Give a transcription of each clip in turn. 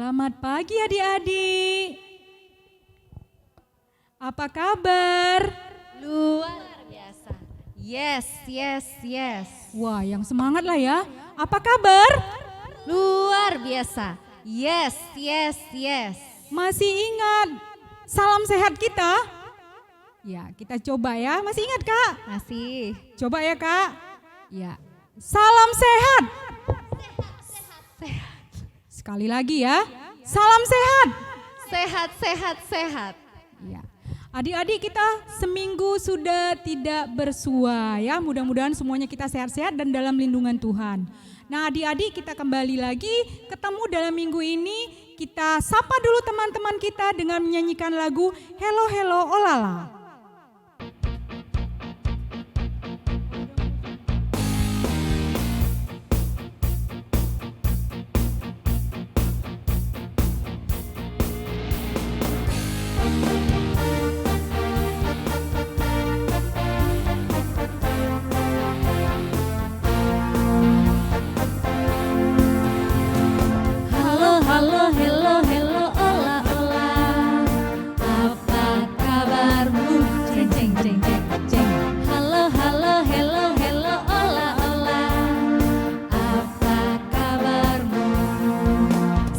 Selamat pagi adik-adik. Apa kabar? Luar biasa. Yes. Wah, yang semangat lah ya. Apa kabar? Luar biasa. Yes. Masih ingat salam sehat kita? Ya, kita coba ya. Masih ingat Kak? Masih. Coba ya Kak. Ya. Salam sehat. Sekali lagi ya. Salam sehat. Sehat. Ya. Adik-adik kita seminggu sudah tidak bersua ya. Mudah-mudahan semuanya kita sehat-sehat dan dalam lindungan Tuhan. Nah adik-adik kita kembali lagi ketemu dalam minggu ini. Kita sapa dulu teman-teman kita dengan menyanyikan lagu Hello Hello Olala. Hello, ola. Apa kabarmu? Jeng. Halo, ola. Apa kabarmu?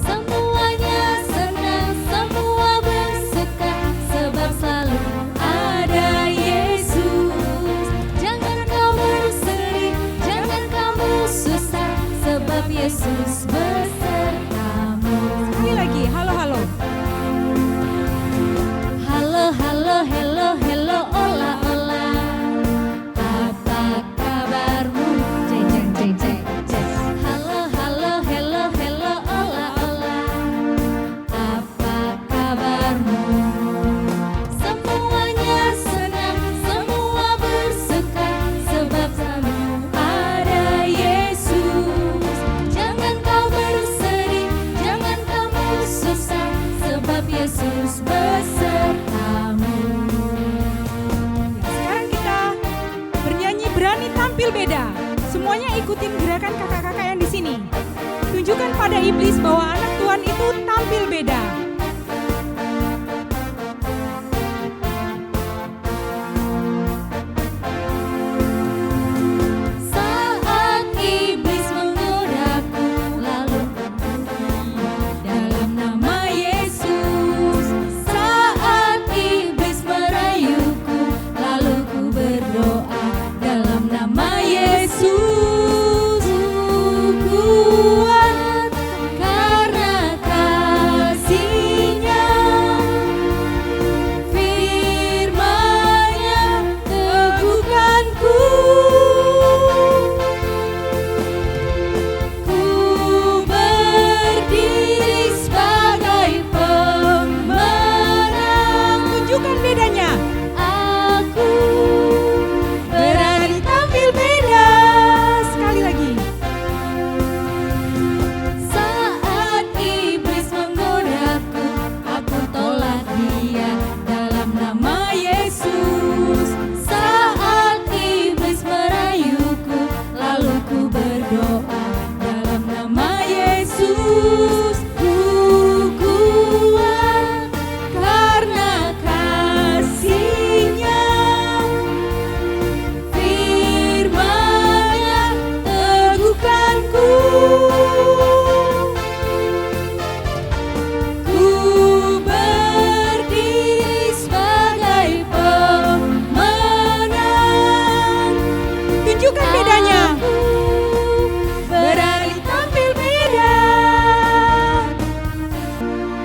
Semuanya senang, semua bersuka, sebab selalu ada Yesus. Jangan kau bersedih, jangan kamu susah, sebab Yesus besertamu. Sekali lagi, halo. Hello, ola. Apa kabarmu? Jeng. Halo, ola. Apa kabarmu? Semuanya senang, semua bersuka, sebab selalu ada Yesus. Jangan kau bersedih, jangan kamu susah, sebab Yesus besertamu. Sekarang kita bernyanyi berani tampil beda. Semuanya ikutin gerakan kakak-kakak yang di sini. Tunjukkan pada iblis bahwa anak Tuhan itu tampil beda. Saat iblis menggodaku, lalu dalam nama Yesus. Saat iblis merayuku, lalu ku berdoa dalam nama Yesus. Ku kuat karena kasih-Nya. Firman-Nya teguhkanku. Ku berdiri sebagai pemenang. Tunjukkan bedanya. Aku berani tampil beda. Sekali lagi. Saat iblis menggodaku, aku tolak dia dalam nama Yesus. Saat iblis merayuku, lalu ku berdoa dalam nama Yesus. Ku kuat karena kasih-Nya. Firman-Nya teguhkanku. Ku berdiri sebagai pemenang. Tunjukkan bedanya. Aku berani tampil beda.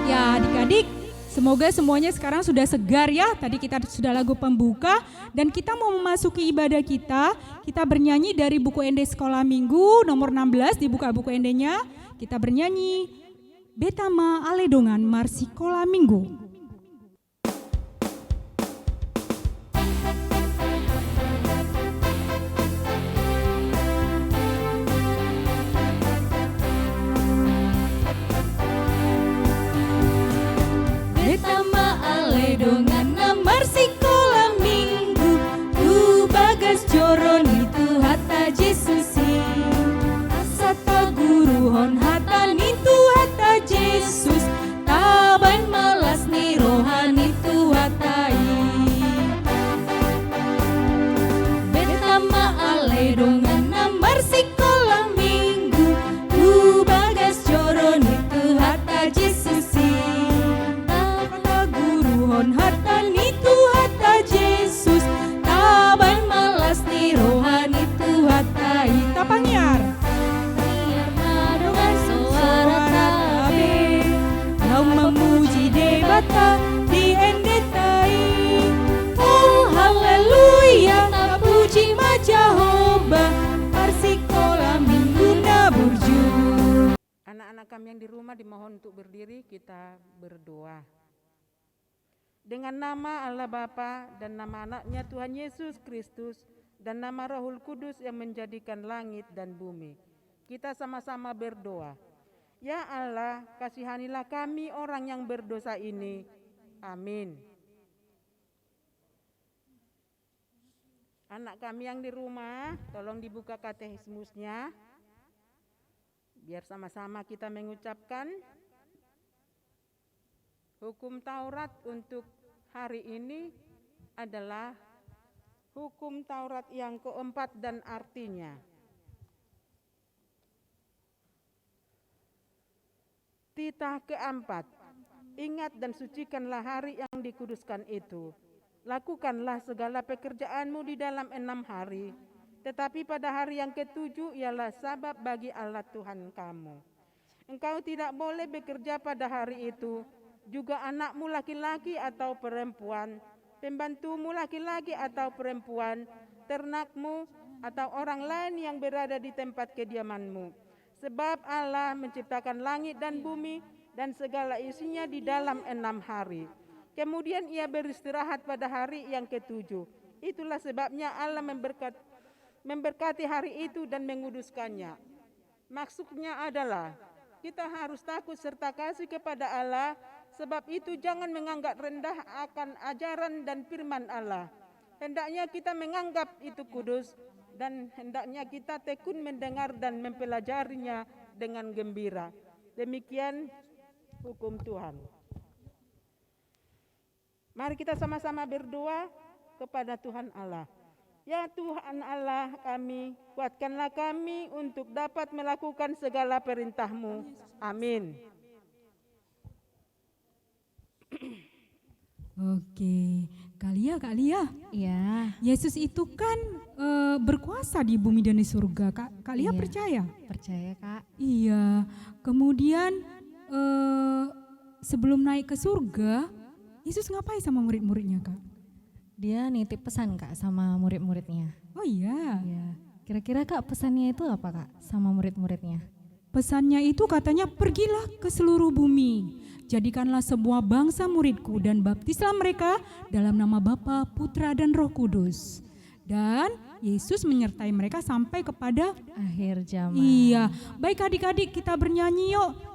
Ya adik-adik, semoga semuanya sekarang sudah segar ya. Tadi kita sudah lagu pembuka dan kita mau memasuki ibadah kita. Kita bernyanyi dari buku Ende Sekolah Minggu nomor 16, dibuka buku Endenya. Kita bernyanyi Betama Aledongan Marsikola Minggu. Betama aledongan namar sikola minggu, ku bagas joron itu hata Jesusi. Asata guru hon hata nitu hata Yesus. Anak-anak kami yang di rumah dimohon untuk berdiri, kita berdoa. Dengan nama Allah Bapa dan nama anaknya Tuhan Yesus Kristus dan nama Rohul Kudus yang menjadikan langit dan bumi, kita sama-sama berdoa. Ya Allah, kasihanilah kami orang yang berdosa ini. Amin. Anak kami yang di rumah, tolong dibuka katekismusnya, biar sama-sama kita mengucapkan hukum Taurat untuk hari ini adalah hukum Taurat yang keempat dan artinya. Titah keempat, ingat dan sucikanlah hari yang dikuduskan itu. Lakukanlah segala pekerjaanmu di dalam 6 hari, tetapi pada hari yang ke-7 ialah Sabat bagi Allah Tuhan kamu. Engkau tidak boleh bekerja pada hari itu, juga anakmu laki-laki atau perempuan, pembantumu laki-laki atau perempuan, ternakmu atau orang lain yang berada di tempat kediamanmu. Sebab Allah menciptakan langit dan bumi dan segala isinya di dalam 6 hari. Kemudian ia beristirahat pada hari yang ke-7. Itulah sebabnya Allah memberkati hari itu dan menguduskannya. Maksudnya adalah kita harus takut serta kasih kepada Allah, sebab itu jangan menganggap rendah akan ajaran dan firman Allah. Hendaknya kita menganggap itu kudus dan hendaknya kita tekun mendengar dan mempelajarinya dengan gembira. Demikian hukum Tuhan. Mari kita sama-sama berdoa kepada Tuhan Allah. Ya Tuhan Allah kami, kuatkanlah kami untuk dapat melakukan segala perintah-Mu. Amin. Oke, Kak Lia. Iya, Yesus itu kan berkuasa di bumi dan di surga. Kak Lia Iya. percaya? percaya Kak. Iya. Kemudian sebelum naik ke surga, Yesus ngapain sama murid-muridnya, Kak? Dia nitip pesan Kak sama murid-muridnya. Oh iya. Iya. Kira-kira Kak pesannya itu apa Kak sama murid-muridnya? Pesannya itu katanya, pergilah ke seluruh bumi, jadikanlah semua bangsa muridku dan baptislah mereka dalam nama Bapa, Putra dan Roh Kudus. Dan Yesus menyertai mereka sampai kepada Akhir zaman. Iya. Baik adik-adik, kita bernyanyi yuk.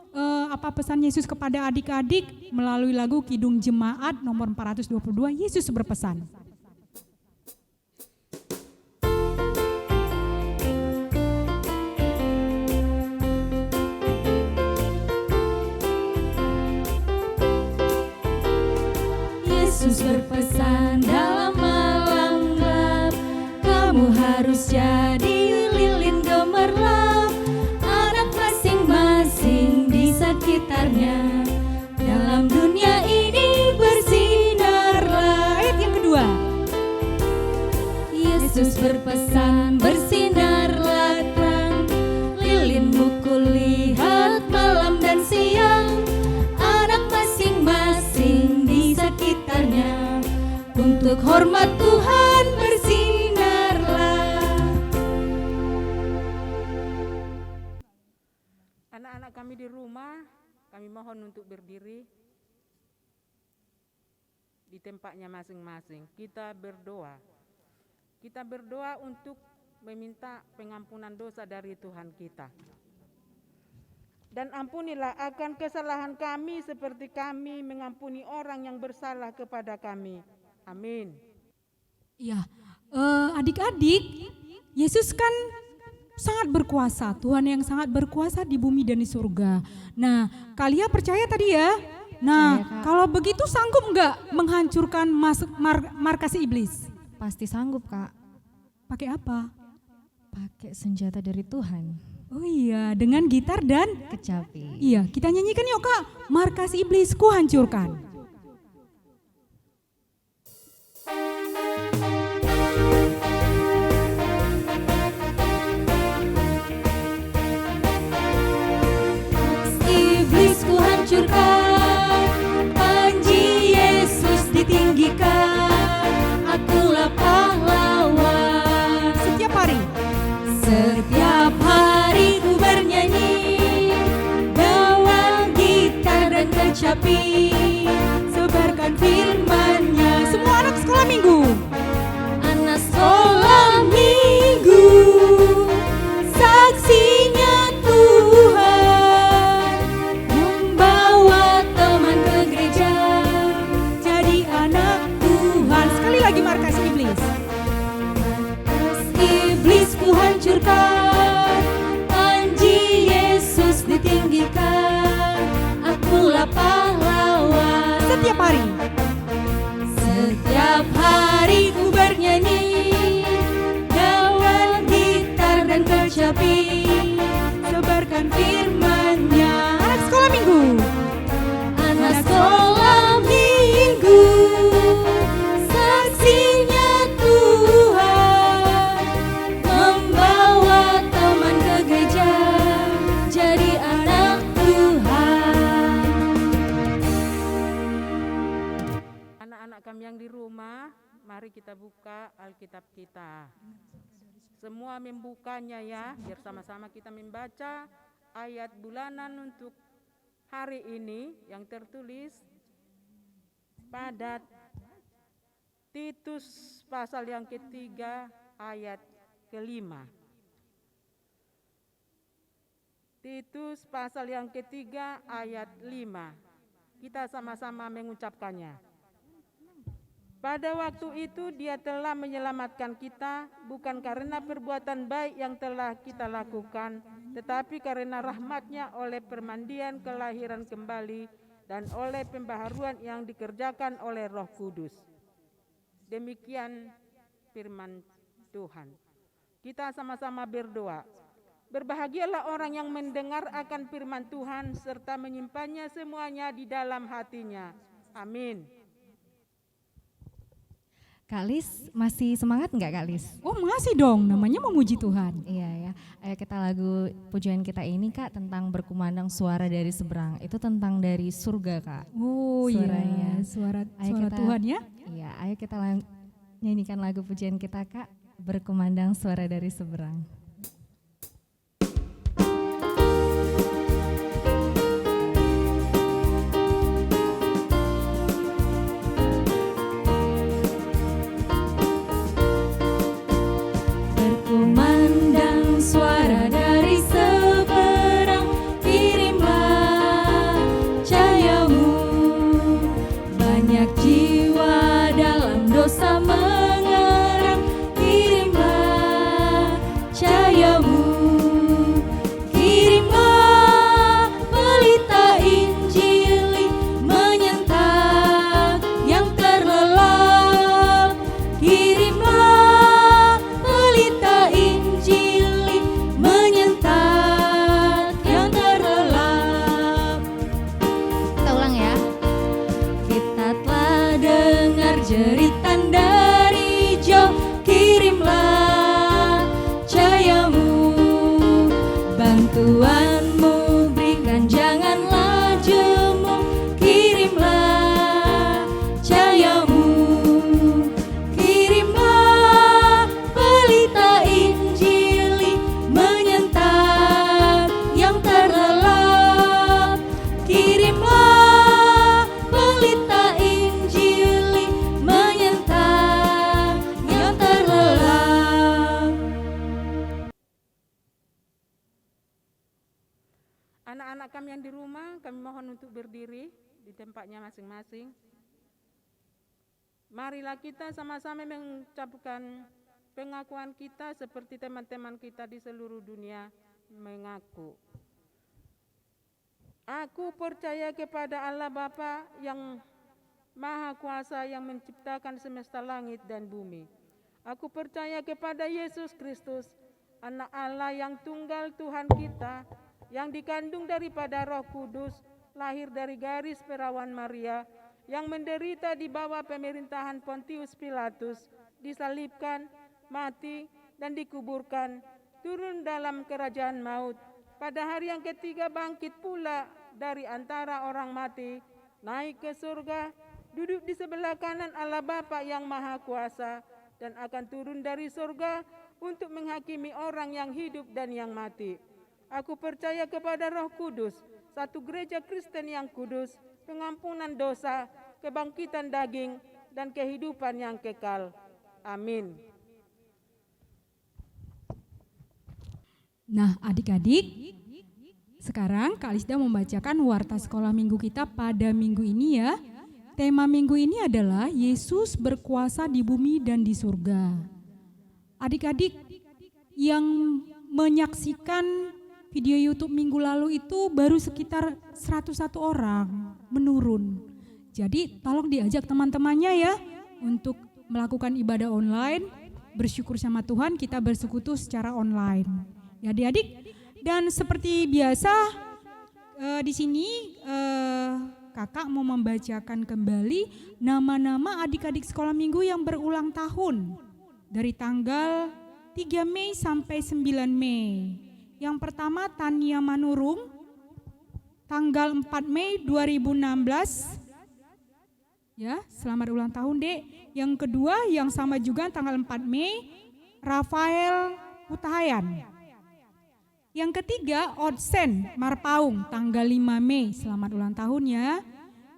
Apa pesan Yesus kepada adik-adik melalui lagu Kidung Jemaat nomor 422, Yesus berpesan. Yesus berpesan dalam malam gelap, kamu harus jadi lilin gemerlap, anak masing-masing di sekitarnya, dalam dunia ini bersinarlah. Ayat yang kedua. Yesus berpesan bersinarlah terang, lilinmu kulihat malam dan siang, anak masing-masing di sekitarnya, untuk hormat Tuhan bersinarlah. Anak-anak kami di rumah, kami mohon untuk berdiri di tempatnya masing-masing. Kita berdoa. Kita berdoa untuk meminta pengampunan dosa dari Tuhan kita. Dan ampunilah akan kesalahan kami seperti kami mengampuni orang yang bersalah kepada kami. Amin. Iya, adik-adik, Yesus kan sangat berkuasa, Tuhan yang sangat berkuasa di bumi dan di surga. Nah, kalian percaya tadi ya? Nah, Percaya, Kak. kalau begitu sanggup nggak menghancurkan markas iblis? Pasti sanggup Kak, Pakai apa? pakai senjata dari Tuhan, Oh iya, dengan gitar dan kecapi. iya, kita nyanyikan yuk Kak. Markas iblis ku hancurkan. Iblis ku hancurkan, panji Yesus ditinggikan, akulah pahlawan. Setiap hari. Setiap hari ku bernyanyi, kecapi, sebarkan firman-Nya. Semua anak sekolah minggu. Anak sekolah minggu, saksinya Tuhan, membawa teman ke gereja, Jadi anak Tuhan. Sekali lagi markas iblis. iblis ku hancurkan, panji Yesus ditinggikan, akulah pahlawan. Setiap hari. Setiap hari ku bernyanyi dengan gitar dan kecapi, Sebarkan firman-Nya. Anak sekolah minggu. anak sekolah minggu, saksinya Tuhan, membawa teman ke gereja, jadi anak Tuhan. Anak-anak kami yang di rumah, mari kita buka Alkitab kita. Semua membukanya ya, biar sama-sama kita membaca ayat bulanan untuk hari ini yang tertulis pada Titus pasal yang ketiga ayat kelima. Titus pasal yang ketiga ayat 5. Kita sama-sama mengucapkannya. Pada waktu itu Dia telah menyelamatkan kita bukan karena perbuatan baik yang telah kita lakukan, tetapi karena rahmat-Nya oleh permandian kelahiran kembali dan oleh pembaharuan yang dikerjakan oleh Roh Kudus. Demikian firman Tuhan. Kita sama-sama berdoa. Berbahagialah orang yang mendengar akan firman Tuhan serta menyimpannya semuanya di dalam hatinya. Amin. Kak Lis, masih semangat nggak Kak Lis? Oh masih dong, namanya memuji Tuhan. Iya ya, ayo kita lagu pujian kita ini Kak tentang berkumandang suara dari seberang. Itu tentang dari surga Kak. Oh Suaranya. iya, suara Ayo kita- Tuhan ya. Iya, ayo kita nyanyikan lagu pujian kita Kak, berkumandang suara dari seberang. Berkumandang suara dari seberang, kirimlah cahayamu. Banyak jiwa dalam dosa mengerang, kirimlah cahayamu. Kirimlah pelita Injili menyentak yang terlelap. Kirimlah pelita Injili menyentak yang terlelap. Kita ulang ya. Kita telah dengar jeritan dari jauh, kirimlah cahayamu. Bantuanmu berikan, janganlah jemu, kirimlah cahayamu. Kirimlah pelita Injili menyentak yang terlelap. Kirimlah pelita Injili menyentak yang terlelap. Anak-anak kami yang di rumah, kami mohon untuk berdiri di tempatnya masing-masing. Marilah kita sama-sama mengucapkan pengakuan kita seperti teman-teman kita di seluruh dunia mengaku. Aku percaya kepada Allah Bapa yang Maha Kuasa yang menciptakan semesta langit dan bumi. Aku percaya kepada Yesus Kristus, Anak Allah yang tunggal Tuhan kita, yang dikandung daripada Roh Kudus, lahir dari garis perawan Maria, yang menderita di bawah pemerintahan Pontius Pilatus, disalibkan, mati, dan dikuburkan, turun dalam kerajaan maut. Pada hari yang ketiga bangkit pula dari antara orang mati, naik ke surga, duduk di sebelah kanan Allah Bapa yang Maha Kuasa, dan akan turun dari surga untuk menghakimi orang yang hidup dan yang mati. Aku percaya kepada Roh Kudus, satu gereja Kristen yang kudus, pengampunan dosa, kebangkitan daging, dan kehidupan yang kekal. Amin. Nah, adik-adik, sekarang Kak Lisda membacakan warta sekolah minggu kita pada minggu ini ya. Tema minggu ini adalah Yesus berkuasa di bumi dan di surga. Adik-adik yang menyaksikan video YouTube minggu lalu itu baru sekitar 101 orang, menurun. Jadi tolong diajak teman-temannya ya untuk melakukan ibadah online, bersyukur sama Tuhan, kita bersekutu secara online. Ya adik-adik, dan seperti biasa di sini kakak mau membacakan kembali nama-nama adik-adik sekolah minggu yang berulang tahun dari tanggal 3 Mei sampai 9 Mei. Yang pertama Tania Manurung, tanggal 4 Mei 2016. Ya, selamat ulang tahun Dek. Yang kedua yang sama juga tanggal 4 Mei, Rafael Hutahayan. Yang ketiga Odsen Marpaung, tanggal 5 Mei, selamat ulang tahun ya.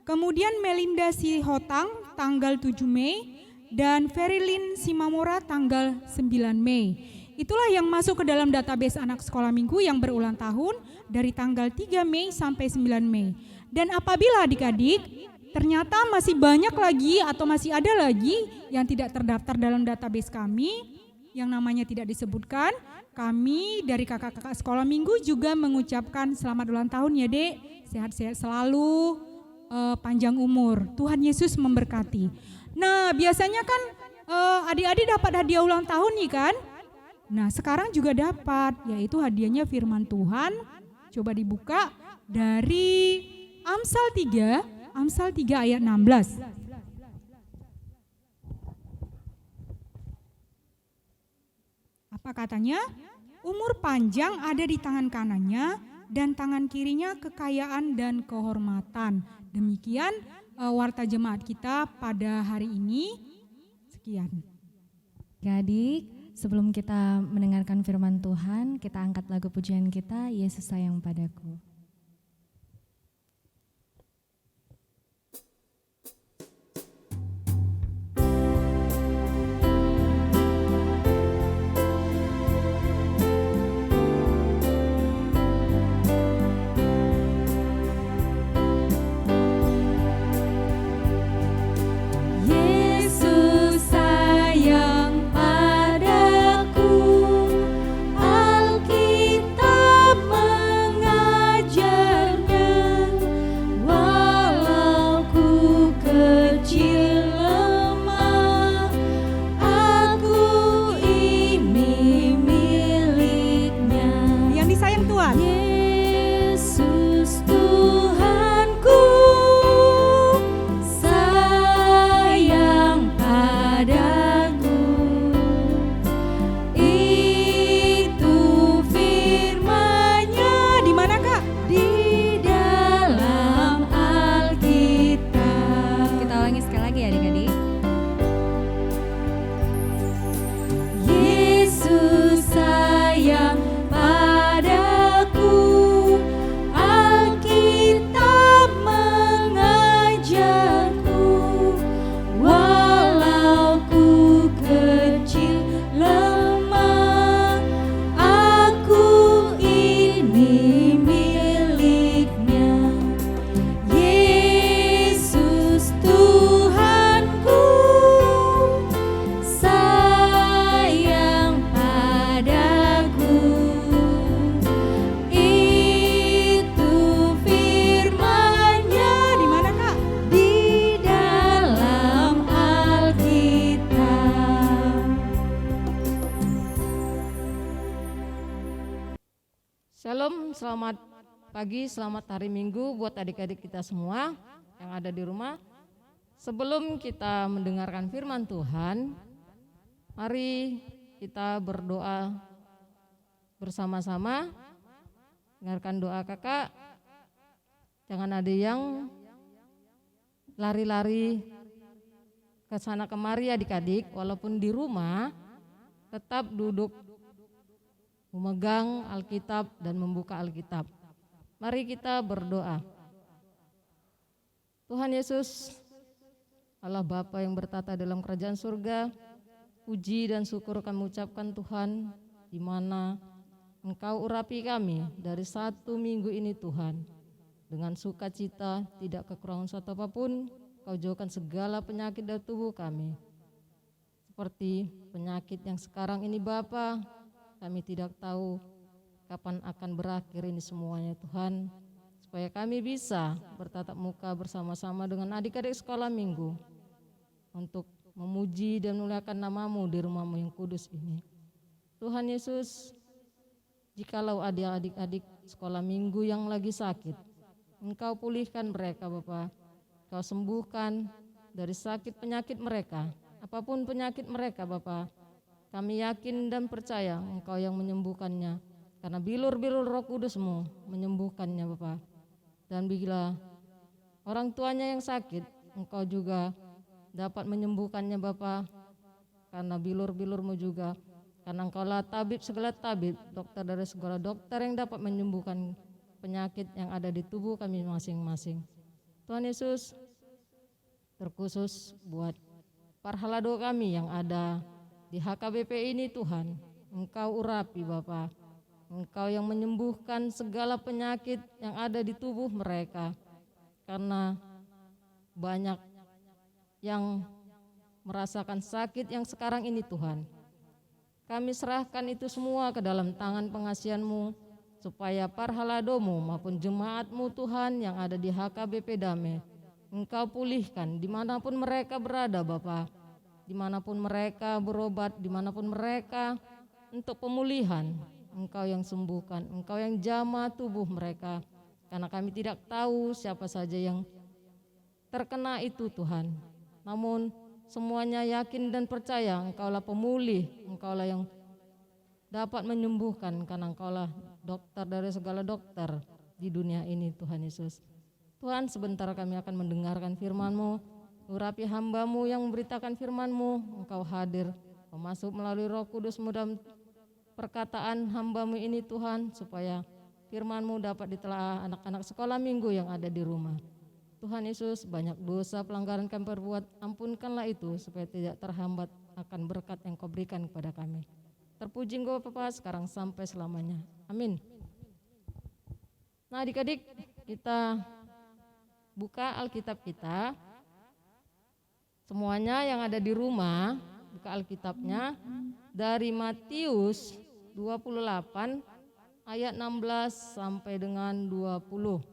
Kemudian Melinda Sihotang, tanggal 7 Mei, dan Ferilin Simamora, tanggal 9 Mei. Itulah yang masuk ke dalam database anak sekolah minggu yang berulang tahun dari tanggal 3 Mei sampai 9 Mei. Dan apabila adik-adik ternyata masih banyak lagi atau masih ada lagi yang tidak terdaftar dalam database kami, yang namanya tidak disebutkan, kami dari kakak-kakak sekolah minggu juga mengucapkan selamat ulang tahun ya Dek, sehat-sehat selalu, panjang umur, Tuhan Yesus memberkati. Nah biasanya kan adik-adik dapat hadiah ulang tahun nih kan. Nah sekarang juga dapat, yaitu hadiahnya firman Tuhan. Coba dibuka dari Amsal 3 ayat 16. Apa katanya? Umur panjang ada di tangan kanannya dan tangan kirinya kekayaan dan kehormatan. Demikian warta jemaat kita pada hari ini. Sekian. Adik, sebelum kita mendengarkan firman Tuhan, kita angkat lagu pujian kita, Yesus sayang padaku. Shalom, selamat pagi, selamat hari Minggu buat adik-adik kita semua yang ada di rumah. Sebelum kita mendengarkan firman Tuhan, mari kita berdoa bersama-sama. Dengarkan doa kakak, jangan ada yang lari-lari ke sana kemari adik-adik, walaupun di rumah tetap duduk memegang Alkitab dan membuka Alkitab. Mari kita berdoa. Tuhan Yesus, Allah Bapa yang bertata dalam kerajaan surga, puji dan syukur kami ucapkan Tuhan, di mana Engkau urapi kami dari 1 minggu ini Tuhan. Dengan sukacita, tidak kekurangan suatu apapun, Kau jauhkan segala penyakit dari tubuh kami. Seperti penyakit yang sekarang ini Bapa, kami tidak tahu kapan akan berakhir ini semuanya Tuhan. Supaya kami bisa bertatap muka bersama-sama dengan adik-adik sekolah minggu untuk memuji dan memuliakan nama-Mu di rumah-Mu yang kudus ini. Tuhan Yesus, jikalau ada adik-adik sekolah minggu yang lagi sakit, Engkau pulihkan mereka Bapa, Kau sembuhkan dari sakit penyakit mereka, apapun penyakit mereka Bapa. Kami yakin dan percaya Engkau yang menyembuhkannya, karena bilur-bilur Roh Kudus-Mu menyembuhkannya Bapa. Dan bila orang tuanya yang sakit, Engkau juga dapat menyembuhkannya Bapa, karena bilur-bilur-Mu juga. Karena Engkaulah tabib segala tabib, dokter dari segala dokter yang dapat menyembuhkan penyakit yang ada di tubuh kami masing-masing. Tuhan Yesus, terkhusus buat parhalado kami yang ada di HKBP ini Tuhan, Engkau urapi Bapa. Engkau yang menyembuhkan segala penyakit yang ada di tubuh mereka. Karena banyak yang merasakan sakit yang sekarang ini Tuhan. Kami serahkan itu semua ke dalam tangan pengasihan-Mu, supaya parhalado-Mu maupun jemaat-Mu Tuhan yang ada di HKBP Damai, Engkau pulihkan dimanapun mereka berada Bapa, dimanapun mereka berobat, dimanapun mereka untuk pemulihan. Engkau yang sembuhkan, Engkau yang jamah tubuh mereka, karena kami tidak tahu siapa saja yang terkena itu Tuhan. Namun semuanya yakin dan percaya Engkaulah pemulih, Engkaulah yang dapat menyembuhkan, karena Engkaulah dokter dari segala dokter di dunia ini Tuhan Yesus. Tuhan, sebentar kami akan mendengarkan firman-Mu, urapi hamba-Mu yang memberitakan firman-Mu. Engkau hadir, masuk melalui Roh Kudus-Mu dalam perkataan hamba-Mu ini Tuhan, supaya firman-Mu dapat ditelaah anak-anak sekolah minggu yang ada di rumah. Tuhan Yesus, banyak dosa pelanggaran kami perbuat, ampunkanlah itu supaya tidak terhambat akan berkat yang Kau berikan kepada kami. Terpuji Engkau Bapa sekarang sampai selamanya. Amin. Nah adik-adik, kita buka Alkitab kita. Semuanya yang ada di rumah, buka Alkitabnya dari Matius 28 ayat 16 sampai dengan 20.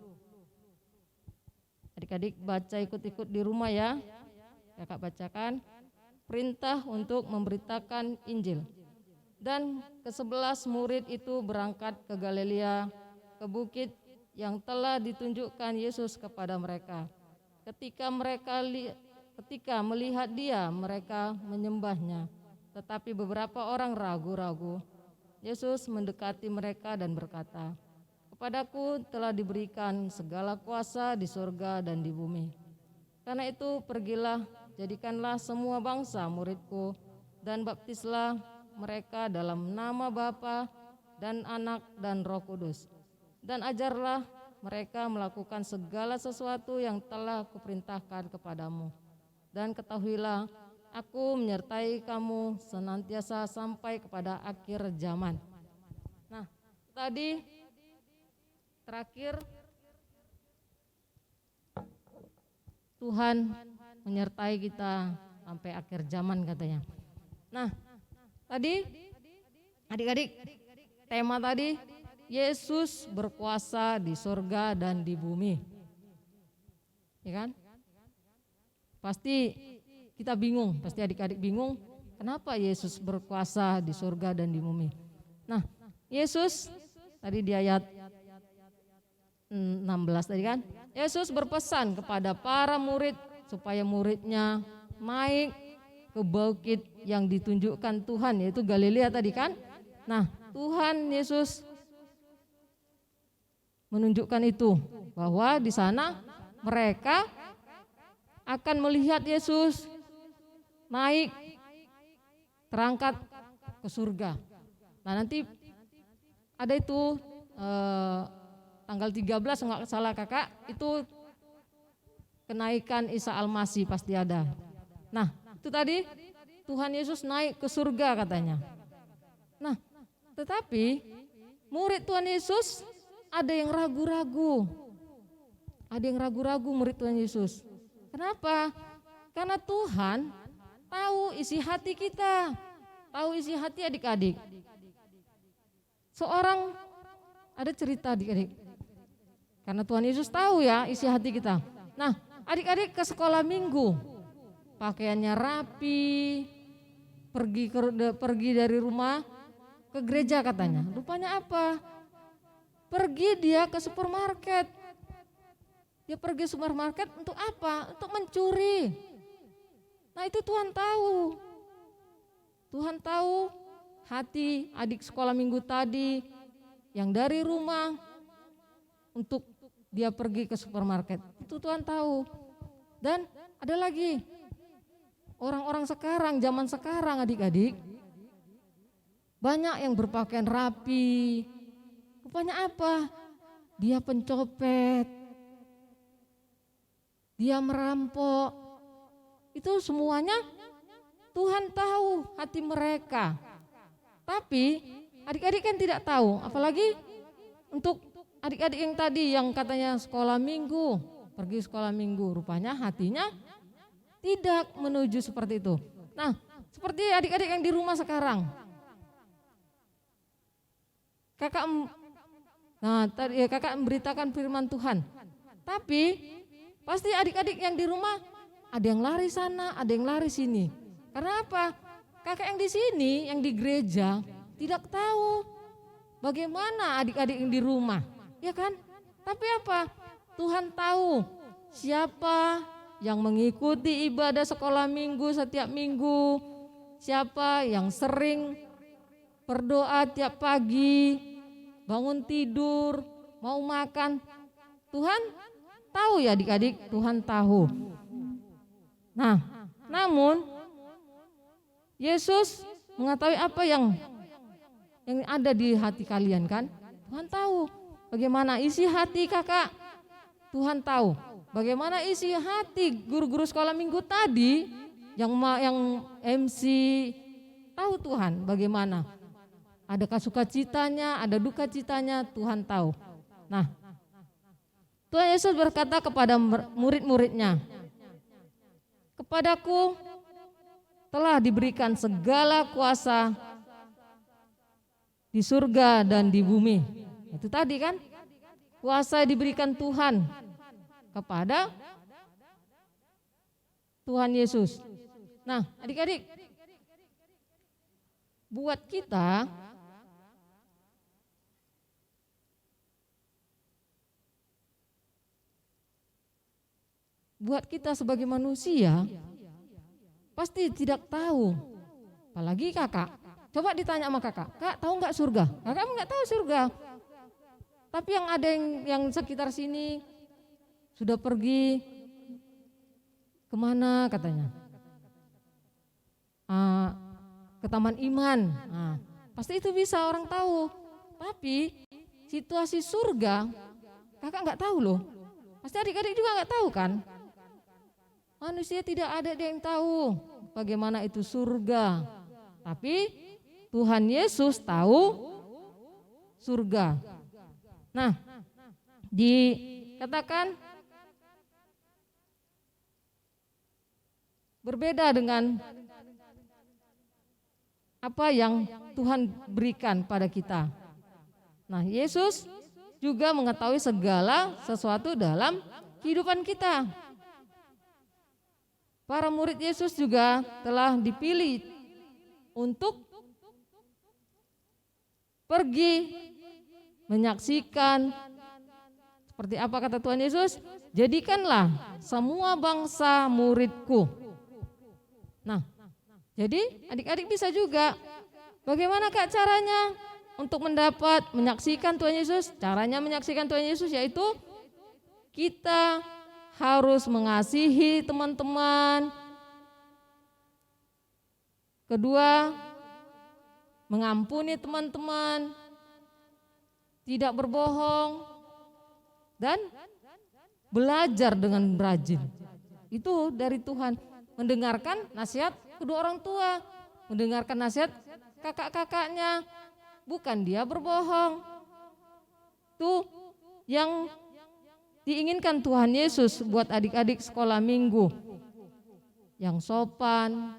Adik-adik baca ikut-ikut di rumah ya. Kakak bacakan. Perintah untuk memberitakan Injil. Dan ke-11 murid itu berangkat ke Galilea, ke bukit yang telah ditunjukkan Yesus kepada mereka. Ketika melihat Dia, mereka menyembahnya. Tetapi beberapa orang ragu-ragu. Yesus mendekati mereka dan berkata, "Kepadaku telah diberikan segala kuasa di surga dan di bumi. Karena itu pergilah, jadikanlah semua bangsa muridku, dan baptislah mereka dalam nama Bapa dan Anak dan Roh Kudus. Dan ajarlah mereka melakukan segala sesuatu yang telah kuperintahkan kepadamu. Dan ketahuilah, Aku menyertai kamu senantiasa sampai kepada akhir zaman." Nah, tadi terakhir Tuhan menyertai kita sampai akhir zaman katanya. Nah, tadi adik-adik tema tadi Yesus berkuasa di surga dan di bumi. Ya kan? Pasti kita bingung, pasti adik-adik bingung, kenapa Yesus berkuasa di surga dan di bumi. Nah, Yesus tadi di ayat 16 tadi kan, Yesus berpesan kepada para murid supaya muridnya naik ke bukit yang ditunjukkan Tuhan, yaitu Galilea tadi kan. Nah, Tuhan Yesus menunjukkan itu, bahwa di sana mereka akan melihat Yesus naik, terangkat ke surga. Nah nanti ada itu tanggal 13 nggak salah kakak, itu kenaikan Isa Al-Masih pasti ada. Nah, itu tadi Tuhan Yesus naik ke surga katanya. Nah, tetapi murid Tuhan Yesus ada yang ragu-ragu. Ada yang ragu-ragu murid Tuhan Yesus. Kenapa? Karena Tuhan tahu isi hati kita, tahu isi hati adik-adik. Seorang ada cerita adik-adik. Karena Tuhan Yesus tahu ya isi hati kita. Nah, adik-adik ke sekolah minggu, pakaiannya rapi, pergi dari rumah ke gereja katanya. Rupanya apa? Pergi dia ke supermarket. Dia pergi supermarket untuk apa? Untuk mencuri. Nah, itu Tuhan tahu. Tuhan tahu hati adik sekolah minggu tadi yang dari rumah untuk dia pergi ke supermarket. Itu Tuhan tahu. Dan ada lagi orang-orang sekarang, zaman sekarang adik-adik, banyak yang berpakaian rapi. Rupanya apa? Dia pencopet, dia merampok. Itu semuanya Tuhan tahu hati mereka. Tapi adik-adik kan tidak tahu, apalagi untuk adik-adik yang tadi yang katanya sekolah minggu, pergi sekolah minggu, rupanya hatinya tidak menuju seperti itu. Nah, seperti adik-adik yang di rumah sekarang. Kakak memberitakan firman Tuhan. Tapi pasti adik-adik yang di rumah ada yang lari sana, ada yang lari sini. Karena apa? Kakak yang di sini, yang di gereja tidak tahu bagaimana adik-adik yang di rumah, ya kan? Tapi apa? Tuhan tahu siapa yang mengikuti ibadah sekolah minggu setiap minggu, siapa yang sering berdoa tiap pagi, bangun tidur, mau makan. Tuhan tahu ya adik-adik, Tuhan tahu. Nah, namun Yesus mengetahui apa yang ada di hati kalian kan? Tuhan tahu bagaimana isi hati kakak. Tuhan tahu bagaimana isi hati guru-guru sekolah minggu tadi yang MC. Tahu Tuhan bagaimana. Adakah sukacitanya, ada duka citanya, Tuhan tahu. Nah, Tuhan Yesus berkata kepada murid-muridnya, "Kepadaku telah diberikan segala kuasa di surga dan di bumi." Itu tadi kan, kuasa diberikan Tuhan kepada Tuhan Yesus. Nah, adik-adik, buat kita sebagai manusia pasti tidak tahu, apalagi kakak. Coba ditanya sama kakak, "Kak, tahu nggak surga?" Kakak nggak tahu surga. Tapi yang ada yang sekitar sini sudah pergi kemana katanya? Ke Taman Iman. Nah, pasti itu bisa orang tahu. Tapi situasi surga kakak nggak tahu loh. Pasti adik-adik juga nggak tahu kan? Manusia tidak ada yang tahu bagaimana itu surga. Tapi Tuhan Yesus tahu surga. Nah, dikatakan berbeda dengan apa yang Tuhan berikan pada kita. Nah, Yesus juga mengetahui segala sesuatu dalam kehidupan kita. Para murid Yesus juga telah dipilih untuk pergi menyaksikan seperti apa kata Tuhan Yesus, "Jadikanlah semua bangsa muridku." Nah, jadi adik-adik bisa juga. Bagaimana Kak caranya untuk menyaksikan Tuhan Yesus? Caranya menyaksikan Tuhan Yesus yaitu kita harus mengasihi teman-teman. Kedua, mengampuni teman-teman, tidak berbohong, dan belajar dengan rajin. Itu dari Tuhan, mendengarkan nasihat kedua orang tua, mendengarkan nasihat kakak-kakaknya, bukan dia berbohong. Itu yang diinginkan Tuhan Yesus buat adik-adik sekolah minggu. Yang sopan,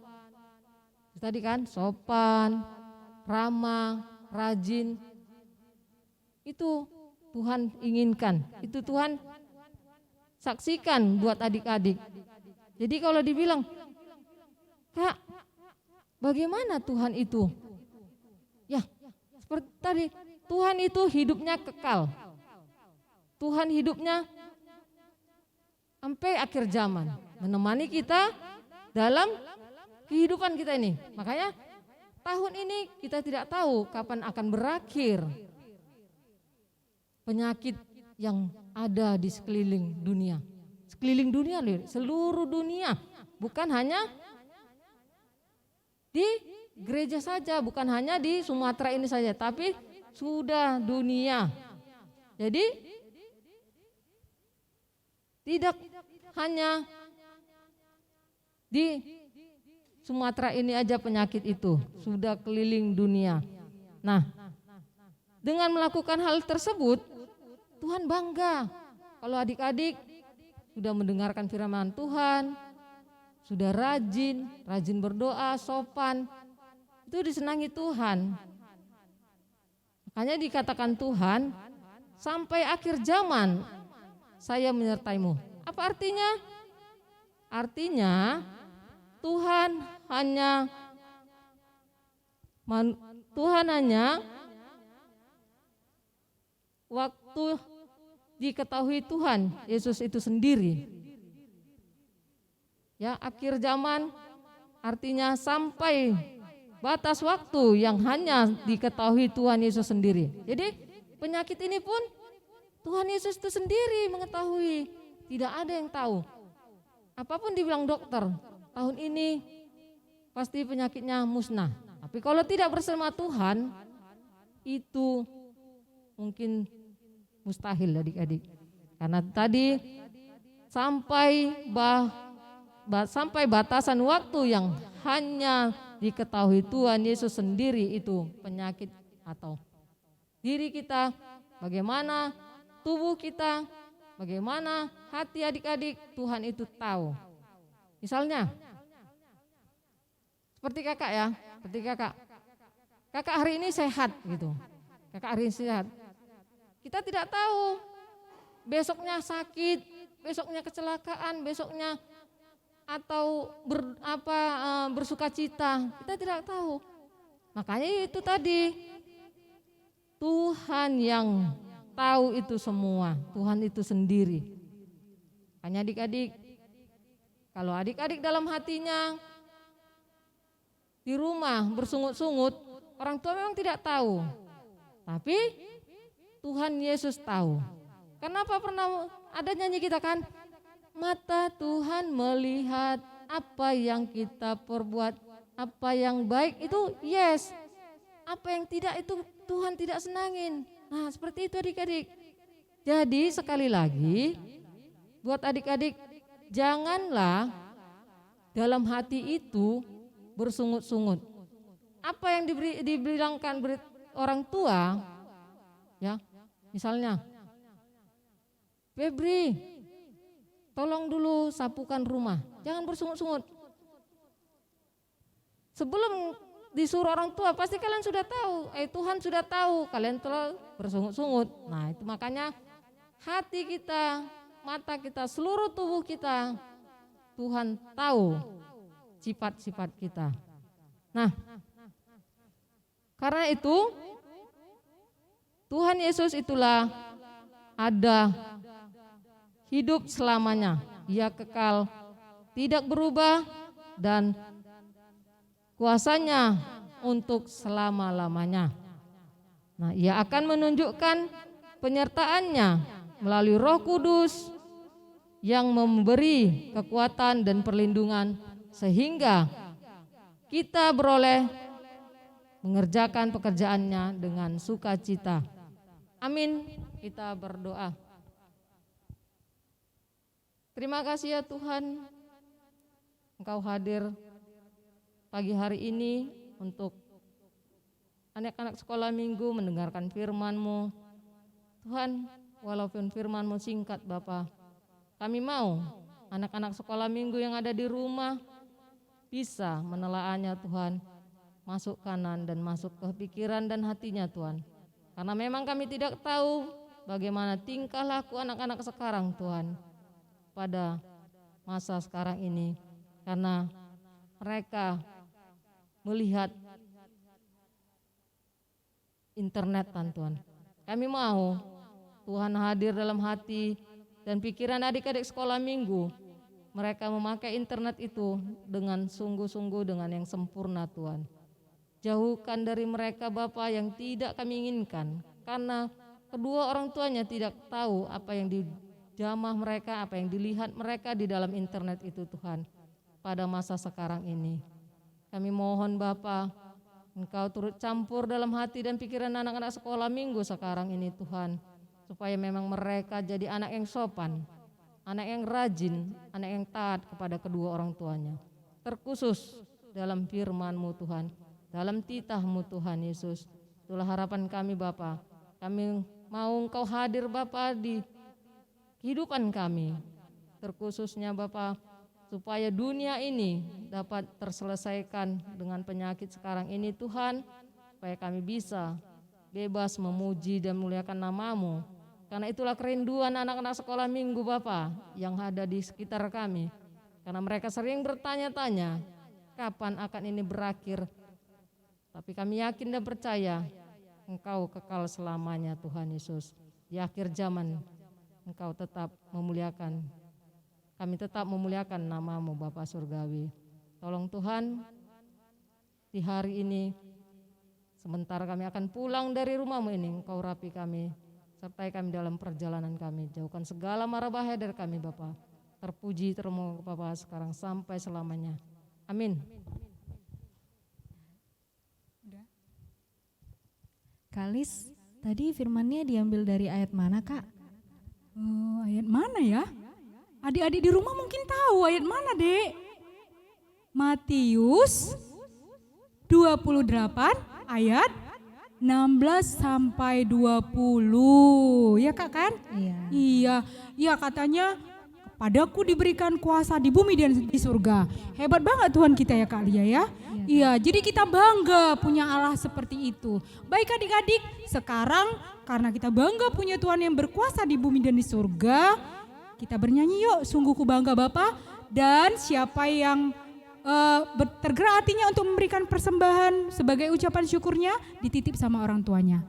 tadi kan sopan, ramah, rajin. Itu Tuhan inginkan, itu Tuhan saksikan buat adik-adik. Jadi kalau dibilang, Kak, bagaimana Tuhan itu? Ya, seperti tadi, Tuhan itu hidupnya kekal. Tuhan hidupnya sampai akhir zaman, menemani kita dalam kehidupan kita ini. Makanya tahun ini kita tidak tahu kapan akan berakhir penyakit yang ada di sekeliling dunia. Sekeliling dunia, seluruh dunia. Bukan hanya di gereja saja, bukan hanya di Sumatera ini saja, tapi sudah dunia. Jadi tidak hanya di Sumatera ini aja penyakit itu, sudah keliling dunia. Nah, dengan melakukan hal tersebut, Tuhan bangga kalau adik-adik sudah mendengarkan firman Tuhan, sudah rajin berdoa, sopan, itu disenangi Tuhan. Makanya dikatakan Tuhan, sampai akhir zaman saya menyertaimu. Apa artinya? Artinya Tuhan hanya waktu diketahui Tuhan Yesus itu sendiri. Ya, akhir zaman artinya sampai batas waktu yang hanya diketahui Tuhan Yesus sendiri. Jadi penyakit ini pun Tuhan Yesus itu sendiri mengetahui, tidak ada yang tahu. Apapun dibilang dokter, tahun ini pasti penyakitnya musnah. Tapi kalau tidak bersama Tuhan, itu mungkin mustahil adik-adik. Karena tadi sampai batasan waktu yang hanya diketahui Tuhan Yesus sendiri itu penyakit atau diri kita, bagaimana tubuh kita, bagaimana hati adik-adik, Tuhan itu tahu. Misalnya seperti kakak ya, seperti kakak hari ini sehat gitu, kakak hari ini sehat. Kita tidak tahu besoknya sakit, besoknya kecelakaan, besoknya atau bersuka cita, kita tidak tahu. Makanya itu tadi, Tuhan yang tahu itu semua, Tuhan itu sendiri. Makanya adik-adik, kalau adik-adik dalam hatinya di rumah bersungut-sungut, orang tua memang tidak tahu, tapi Tuhan Yesus tahu. Kenapa pernah ada nyanyi kita kan? Mata Tuhan melihat apa yang kita perbuat, apa yang baik itu yes, apa yang tidak itu Tuhan tidak senangin. Nah seperti itu adik-adik. Jadi sekali lagi buat adik-adik, janganlah dalam hati itu bersungut-sungut. Apa yang dibilangkan orang tua, ya misalnya, Febri, tolong dulu sapukan rumah, jangan bersungut-sungut. Sebelum disuruh orang tua, pasti kalian sudah tahu, Tuhan sudah tahu, kalian telah bersungut-sungut. Nah itu makanya hati kita, mata kita, seluruh tubuh kita, Tuhan tahu sifat-sifat kita. Nah, karena itu Tuhan Yesus itulah ada hidup selamanya. Ia kekal, tidak berubah, dan kuasanya untuk selama-lamanya. Nah, ia akan menunjukkan penyertaannya melalui Roh Kudus yang memberi kekuatan dan perlindungan sehingga kita beroleh mengerjakan pekerjaannya dengan sukacita. Amin. Kita berdoa. Terima kasih ya Tuhan, Engkau hadir pagi hari ini untuk anak-anak sekolah minggu mendengarkan firman-Mu. Tuhan, walaupun firman-Mu singkat Bapa, kami mau anak-anak sekolah minggu yang ada di rumah bisa menelaahnya Tuhan, masuk kanan dan masuk ke pikiran dan hatinya Tuhan. Karena memang kami tidak tahu bagaimana tingkah laku anak-anak sekarang Tuhan pada masa sekarang ini, karena mereka melihat internet Tuhan. Kami mau Tuhan hadir dalam hati dan pikiran adik-adik sekolah minggu. Mereka memakai internet itu dengan sungguh-sungguh, dengan yang sempurna Tuhan. Jauhkan dari mereka Bapa yang tidak kami inginkan, karena kedua orang tuanya tidak tahu apa yang dijamah mereka, apa yang dilihat mereka di dalam internet itu Tuhan. Pada masa sekarang ini kami mohon Bapa, Engkau turut campur dalam hati dan pikiran anak-anak sekolah minggu sekarang ini Tuhan, supaya memang mereka jadi anak yang sopan, anak yang rajin, anak yang taat kepada kedua orang tuanya. Terkhusus dalam firman-Mu Tuhan, dalam titah-Mu Tuhan Yesus. Itulah harapan kami Bapa. Kami mau Engkau hadir Bapa di kehidupan kami, terkhususnya Bapa, supaya dunia ini dapat terselesaikan dengan penyakit sekarang ini Tuhan, supaya kami bisa bebas memuji dan memuliakan nama-Mu. Karena itulah kerinduan anak-anak sekolah minggu Bapa yang ada di sekitar kami. Karena mereka sering bertanya-tanya, kapan akan ini berakhir? Tapi kami yakin dan percaya Engkau kekal selamanya Tuhan Yesus. Di akhir zaman Engkau tetap memuliakan, kami tetap memuliakan nama-Mu Bapa Surgawi. Tolong Tuhan, di hari ini sementara kami akan pulang dari rumah-Mu ini, Engkau rapi kami, sertai kami dalam perjalanan kami. Jauhkan segala mara bahaya dari kami Bapa. Terpuji termohon Bapa sekarang sampai selamanya. Amin. Kalis, tadi firmannya diambil dari ayat mana Kak? Oh, ayat mana ya? Adik-adik di rumah mungkin tahu ayat mana, Dek? Matius 28 ayat 16 sampai 20. Ya Kak kan? Iya. Iya katanya padaku diberikan kuasa di bumi dan di surga. Hebat banget Tuhan kita ya Kak Lia ya. Iya, jadi kita bangga punya Allah seperti itu. Baik adik-adik, sekarang karena kita bangga punya Tuhan yang berkuasa di bumi dan di surga, kita bernyanyi yuk, sungguh ku bangga Bapa. Dan siapa yang tergerak hatinya untuk memberikan persembahan sebagai ucapan syukurnya, dititip sama orang tuanya.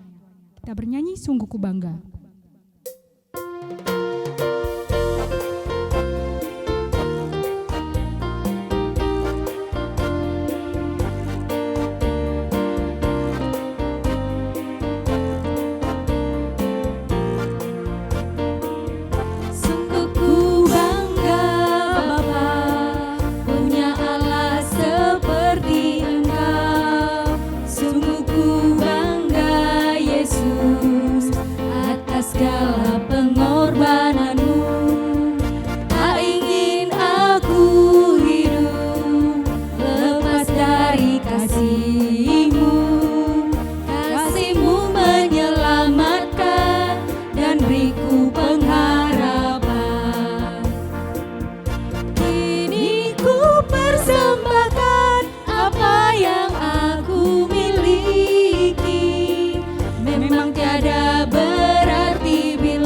Kita bernyanyi sungguh ku bangga. Segala pengorbananmu, tak ingin aku hidup lepas dari kasih-Mu. Kasih-Mu menyelamatkan dan beriku pengharapan. Kini ku persembahkan apa yang aku miliki. Memang tiada berarti bila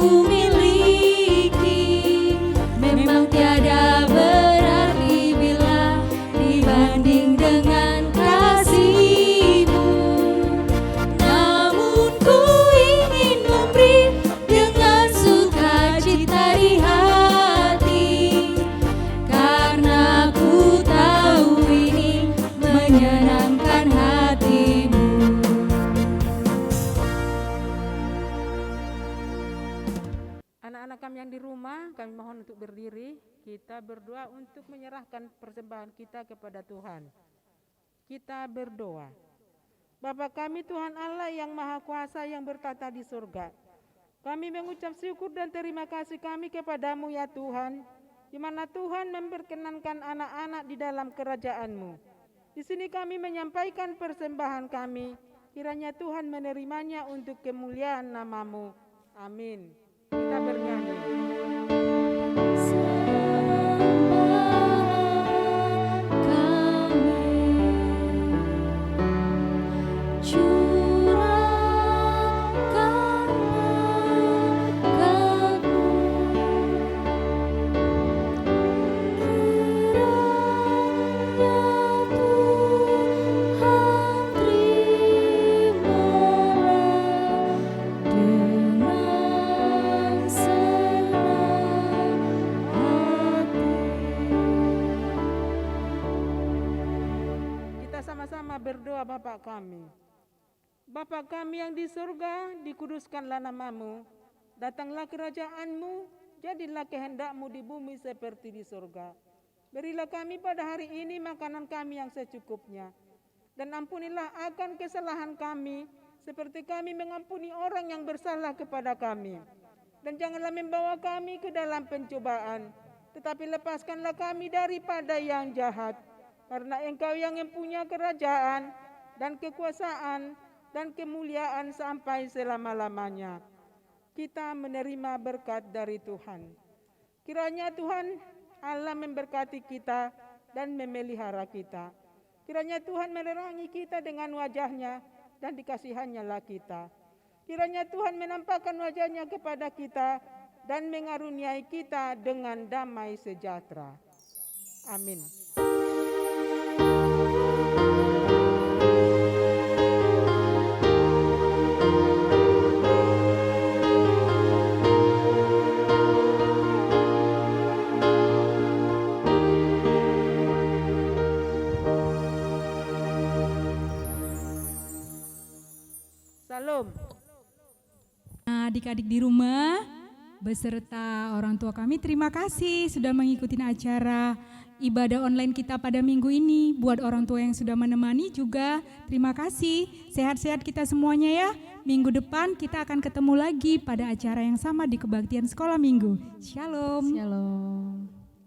ku miliki. Memang tiada berarti bila dibanding dengan kasih-Mu. Namun ku ingin memberi dengan sukacita di hati, karena ku tahu ini menyenangkan hati-Mu. Anak-anak kami yang di rumah, kami mohon untuk berdiri. Kita berdoa untuk menyerahkan persembahan kita kepada Tuhan. Kita berdoa. Bapa kami Tuhan Allah yang Maha Kuasa yang bertata di surga, kami mengucap syukur dan terima kasih kami kepadamu ya Tuhan, di mana Tuhan memperkenankan anak-anak di dalam kerajaan-Mu. Di sini kami menyampaikan persembahan kami, kiranya Tuhan menerimanya untuk kemuliaan nama-Mu. Amin. Kita bernyanyi. Sama-sama berdoa Bapa kami. Bapa kami yang di surga, dikuduskanlah nama-Mu, datanglah kerajaan-Mu, jadilah kehendak-Mu di bumi seperti di surga. Berilah kami pada hari ini makanan kami yang secukupnya, dan ampunilah akan kesalahan kami, seperti kami mengampuni orang yang bersalah kepada kami. Dan janganlah membawa kami ke dalam pencobaan, tetapi lepaskanlah kami daripada yang jahat. Karena Engkau yang mempunyai kerajaan dan kekuasaan dan kemuliaan sampai selama-lamanya. Kita menerima berkat dari Tuhan. Kiranya Tuhan Allah memberkati kita dan memelihara kita. Kiranya Tuhan menerangi kita dengan wajah-Nya dan dikasihannya lah kita. Kiranya Tuhan menampakkan wajah-Nya kepada kita dan mengaruniai kita dengan damai sejahtera. Amin. Salam. Nah, adik-adik di rumah beserta orang tua kami, terima kasih sudah mengikuti acara ibadah online kita pada minggu ini. Buat orang tua yang sudah menemani juga terima kasih. Sehat-sehat kita semuanya ya. Minggu depan kita akan ketemu lagi pada acara yang sama di Kebaktian Sekolah Minggu. Shalom. Shalom.